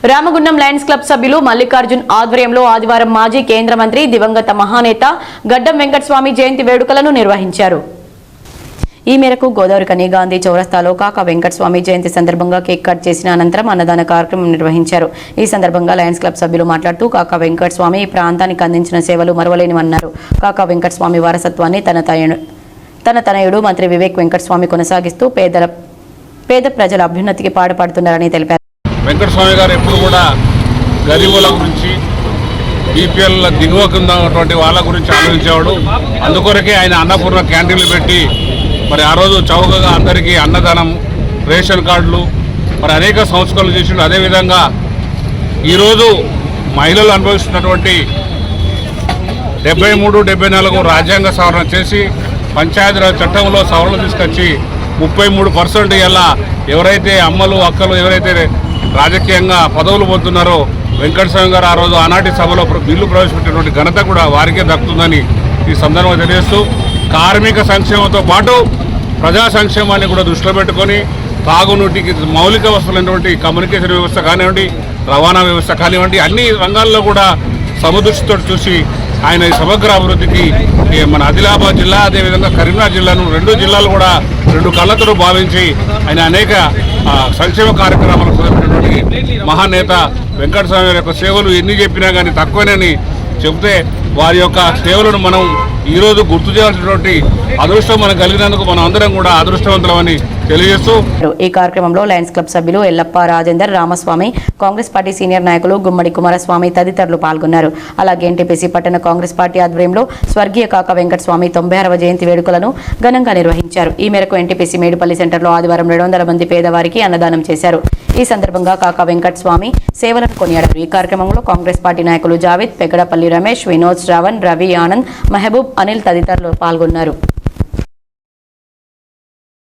Ramagundam Lions club సభ్యులు మల్లికార్జున్ ఆధ్వర్యంలో ఆదివారం మాజీ కేంద్ర మంత్రి దివంగత మహానేత గడ్డం వెంకటస్వామి జయంతి వేడుకలను నిర్వహించారు. ఈ మేరకు గోదావరి కని గాంధీ చౌరస్తాలో కాకా వెంకటస్వామి జయంతి సందర్భంగా కేక్ కట్ చేసిన అనంతరం అన్నదాన కార్యక్రమం నిర్వహించారు. ఈ సందర్భంగా లయన్స్ క్లబ్ సభ్యులు మాట్లాడుతూ కాకా వెంకటస్వామి ఈ ప్రాంతానికి అందించిన సేవలు మరువలేనివన్నారు. కాకా వెంకటస్వామి వారసత్వాన్ని తన తనయుడు మంత్రి వివేక్ వెంకటస్వామి కొనసాగిస్తూ పేద ప్రజల అభ్యున్నతికి పాటుపడుతున్నారని తెలిపారు. వెంకటస్వామి గారు ఎప్పుడు కూడా గరీబుల గురించి, బీపీఎల్ దిగువ కింద ఉన్నటువంటి వాళ్ళ గురించి ఆలోచించేవాడు. అందుకొరకే ఆయన అన్నపూర్ణ క్యాంటీన్లు పెట్టి మరి ఆ రోజు చౌకగా అందరికీ అన్నదానం, రేషన్ కార్డులు, మరి అనేక సంస్కరణలు చేసిండు. అదేవిధంగా ఈరోజు మహిళలు అనుభవిస్తున్నటువంటి 73, 74 రాజ్యాంగ సవరణ చేసి పంచాయతీరాజ్ చట్టంలో సవరణ తీసుకొచ్చి 33% ఇలా ఎవరైతే అమ్మలు అక్కలు ఎవరైతే రాజకీయంగా పదవులు పొందుతున్నారో వెంకటస్వామి గారు ఆ రోజు ఆనాటి సభలో బిల్లు ప్రవేశపెట్టినటువంటి ఘనత కూడా వారికే దక్కుతుందని ఈ సందర్భంగా తెలియజేస్తూ, కార్మిక సంక్షేమంతో పాటు ప్రజా సంక్షేమాన్ని కూడా దృష్టిలో పెట్టుకొని తాగునీటికి మౌలిక వసతులైనటువంటి కమ్యూనికేషన్ వ్యవస్థ కానివ్వండి, రవాణా వ్యవస్థ కానివ్వండి, అన్ని రంగాల్లో కూడా సమదృష్టితో చూసి ఆయన ఈ సమగ్ర అభివృద్ధికి మన ఆదిలాబాద్ జిల్లా అదేవిధంగా కరీంనగర్ జిల్లాను 2 జిల్లాలు కూడా 2 కళ్ళతో భావించి ఆయన అనేక సంక్షేమ కార్యక్రమాలు చేపట్టినటువంటి మహానేత వెంకటస్వామి గారి యొక్క సేవలు ఎన్ని చెప్పినా కానీ తక్కువనని చెబితే వారి యొక్క సేవలను మనం ఈరోజు గుర్తు చేయాల్సినటువంటి అదృష్టం మనకు కలిగినందుకు మనం అందరం కూడా అదృష్టవంతులమని తెలియజేస్తూ ఈ కార్యక్రమంలో లయన్స్ క్లబ్ సభ్యులు ఎల్లప్ప, రాజేందర్, రామస్వామి, కాంగ్రెస్ పార్టీ సీనియర్ నాయకులు గుమ్మడి కుమారస్వామి తదితరులు పాల్గొన్నారు. అలాగే ఎన్టీపీసీ పట్టణ కాంగ్రెస్ పార్టీ ఆధ్వర్యంలో స్వర్గీయ కాకా వెంకటస్వామి 96వ జయంతి వేడుకలను ఘనంగా నిర్వహించారు. ఈ మేరకు ఎన్టీపీసీ మేడుపల్లి సెంటర్లో ఆదివారం 200 మంది పేదవారికి అన్నదానం చేశారు. ఈ సందర్భంగా కాకా వెంకటస్వామి సేవలను కొనియాడారు. ఈ కార్యక్రమంలో కాంగ్రెస్ పార్టీ నాయకులు జావేద్, పెగడపల్లి రమేష్, వినోద్, శ్రావణ్, రవి, ఆనంద్, మహబూబ్, అనిల్ తదితరులు పాల్గొన్నారు.